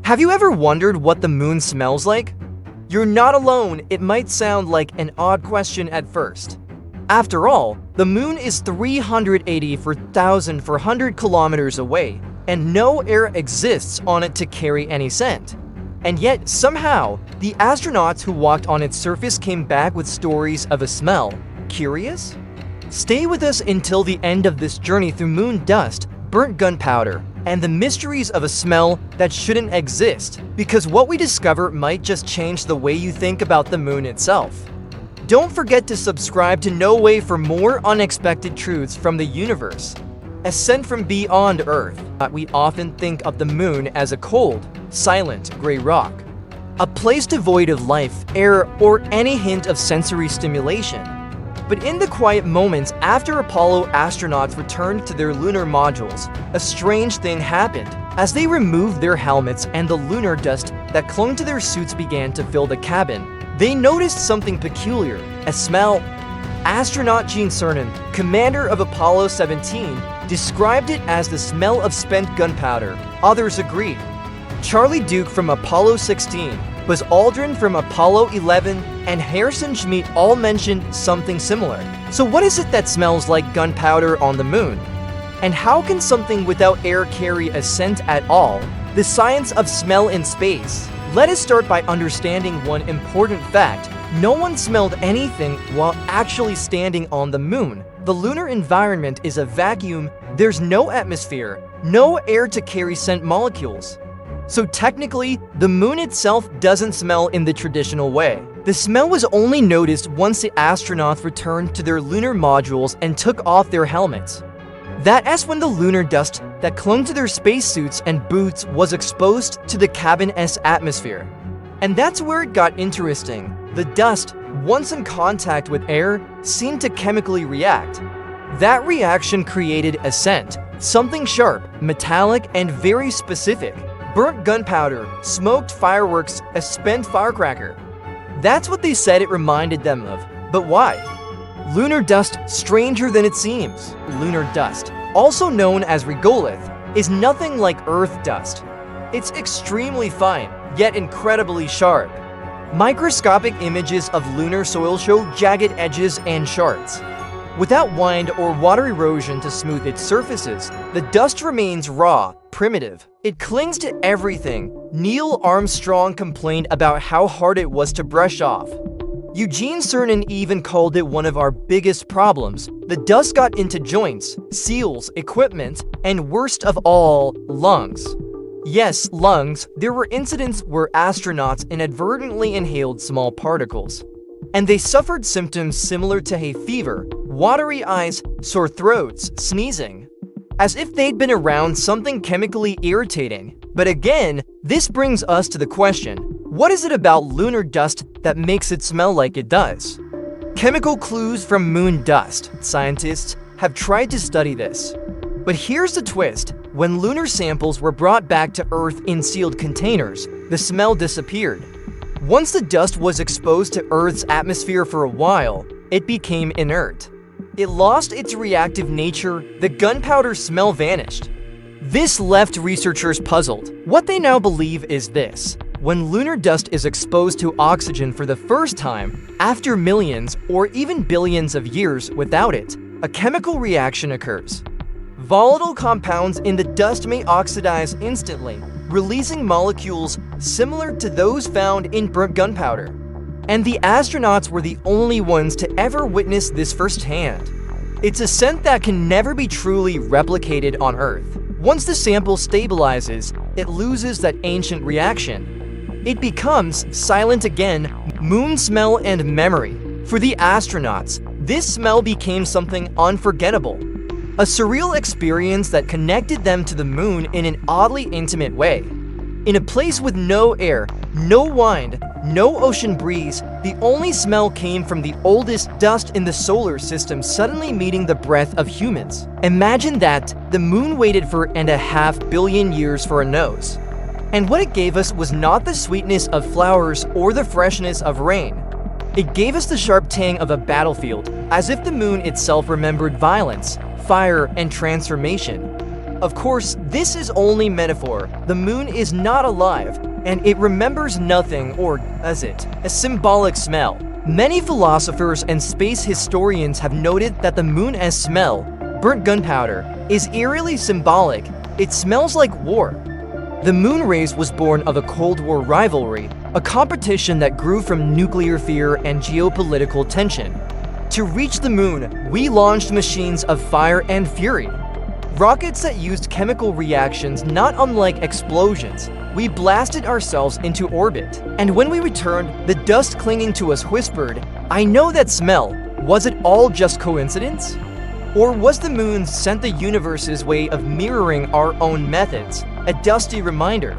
Have you ever wondered what the moon smells like? You're not alone. It might sound like an odd question at first. After all, the moon is 384,400 kilometers away, and no air exists on it to carry any scent. And yet, somehow, the astronauts who walked on its surface came back with stories of a smell. Curious? Stay with us until the end of this journey through moon dust, burnt gunpowder, and the mysteries of a smell that shouldn't exist, because what we discover might just change the way you think about the moon itself. Don't forget to subscribe to No Way for more unexpected truths from the universe. As sent from beyond Earth, we often think of the moon as a cold, silent gray rock, a place devoid of life, air, or any hint of sensory stimulation. But in the quiet moments after Apollo astronauts returned to their lunar modules, a strange thing happened. As they removed their helmets and the lunar dust that clung to their suits began to fill the cabin, they noticed something peculiar, a smell. Astronaut Gene Cernan, commander of Apollo 17, described it as the smell of spent gunpowder. Others agreed. Charlie Duke from Apollo 16, Buzz Aldrin from Apollo 11, and Harrison Schmitt all mentioned something similar. So what is it that smells like gunpowder on the moon? And how can something without air carry a scent at all? The science of smell in space. Let us start by understanding one important fact. No one smelled anything while actually standing on the moon. The lunar environment is a vacuum. There's no atmosphere, no air to carry scent molecules. So technically, the moon itself doesn't smell in the traditional way. The smell was only noticed once the astronauts returned to their lunar modules and took off their helmets. That's when the lunar dust that clung to their spacesuits and boots was exposed to the cabin's atmosphere. And that's where it got interesting. The dust, once in contact with air, seemed to chemically react. That reaction created a scent, something sharp, metallic, and very specific. Burnt gunpowder, smoked fireworks, a spent firecracker. That's what they said it reminded them of. But why? Lunar dust, stranger than it seems. Lunar dust, also known as regolith, is nothing like Earth dust. It's extremely fine, yet incredibly sharp. Microscopic images of lunar soil show jagged edges and shards. Without wind or water erosion to smooth its surfaces, the dust remains raw, primitive. It clings to everything. Neil Armstrong complained about how hard it was to brush off. Eugene Cernan even called it one of our biggest problems. The dust got into joints, seals, equipment, and worst of all, lungs. Yes, lungs. There were incidents where astronauts inadvertently inhaled small particles, and they suffered symptoms similar to hay fever, watery eyes, sore throats, sneezing, as if they'd been around something chemically irritating. But again, this brings us to the question, what is it about lunar dust that makes it smell like it does? Chemical clues from moon dust. Scientists have tried to study this. But here's the twist. When lunar samples were brought back to Earth in sealed containers, the smell disappeared. Once the dust was exposed to Earth's atmosphere for a while, it became inert. It lost its reactive nature. The gunpowder smell vanished. This left researchers puzzled. What they now believe is this. When lunar dust is exposed to oxygen for the first time, after millions or even billions of years without it, a chemical reaction occurs. Volatile compounds in the dust may oxidize instantly, releasing molecules similar to those found in burnt gunpowder. And the astronauts were the only ones to ever witness this firsthand. It's a scent that can never be truly replicated on Earth. Once the sample stabilizes, it loses that ancient reaction. It becomes silent again, moon smell and memory. For the astronauts, this smell became something unforgettable. A surreal experience that connected them to the moon in an oddly intimate way. In a place with no air, no wind, no ocean breeze, the only smell came from the oldest dust in the solar system suddenly meeting the breath of humans. Imagine that. The moon waited for 1.5 billion years for a nose. And what it gave us was not the sweetness of flowers or the freshness of rain. It gave us the sharp tang of a battlefield, as if the moon itself remembered violence, fire, and transformation. Of course, this is only metaphor. The moon is not alive, and it remembers nothing, or does it? A symbolic smell. Many philosophers and space historians have noted that the moon as smell, burnt gunpowder, is eerily symbolic. It smells like war. The moon race was born of a Cold War rivalry, a competition that grew from nuclear fear and geopolitical tension. To reach the moon, we launched machines of fire and fury. Rockets that used chemical reactions not unlike explosions. We blasted ourselves into orbit. And when we returned, the dust clinging to us whispered, "I know that smell. Was it all just coincidence? Or was the moon sent the universe's way of mirroring our own methods? A dusty reminder."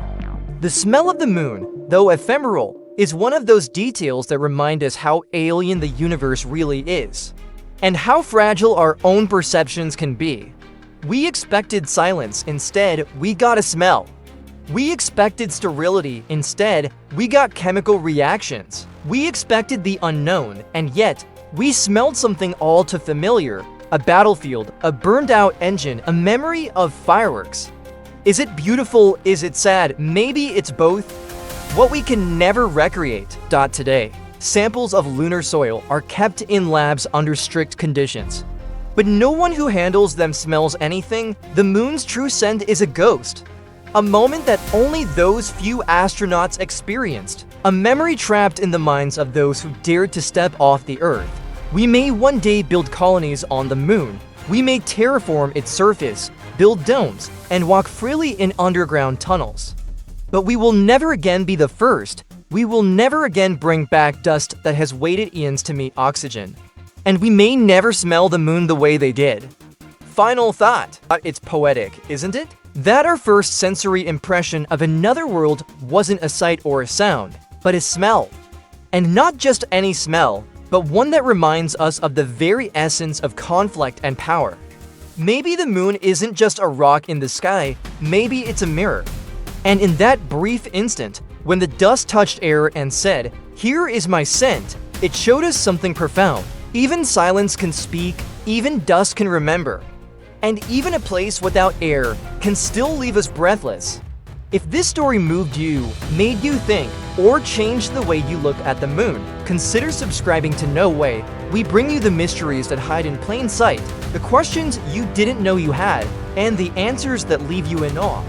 The smell of the moon, though ephemeral, is one of those details that remind us how alien the universe really is, and how fragile our own perceptions can be. We expected silence, instead we got a smell. We expected sterility, instead we got chemical reactions. We expected the unknown, and yet we smelled something all too familiar. A battlefield, a burned-out engine, a memory of fireworks. Is it beautiful? Is it sad? Maybe it's both. What we can never recreate. Today, samples of lunar soil are kept in labs under strict conditions. But no one who handles them smells anything. The moon's true scent is a ghost. A moment that only those few astronauts experienced. A memory trapped in the minds of those who dared to step off the Earth. We may one day build colonies on the moon. We may terraform its surface, build domes, and walk freely in underground tunnels. But we will never again be the first. We will never again bring back dust that has waited eons to meet oxygen. And we may never smell the moon the way they did. Final thought. It's poetic, isn't it? That our first sensory impression of another world wasn't a sight or a sound, but a smell. And not just any smell, but one that reminds us of the very essence of conflict and power. Maybe the moon isn't just a rock in the sky, maybe it's a mirror. And in that brief instant, when the dust touched air and said, "Here is my scent," it showed us something profound. Even silence can speak, even dust can remember. And even a place without air can still leave us breathless. If this story moved you, made you think, or changed the way you look at the moon, consider subscribing to No Way. We bring you the mysteries that hide in plain sight, the questions you didn't know you had, and the answers that leave you in awe.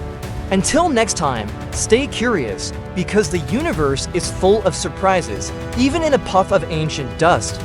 Until next time, stay curious, because the universe is full of surprises, even in a puff of ancient dust.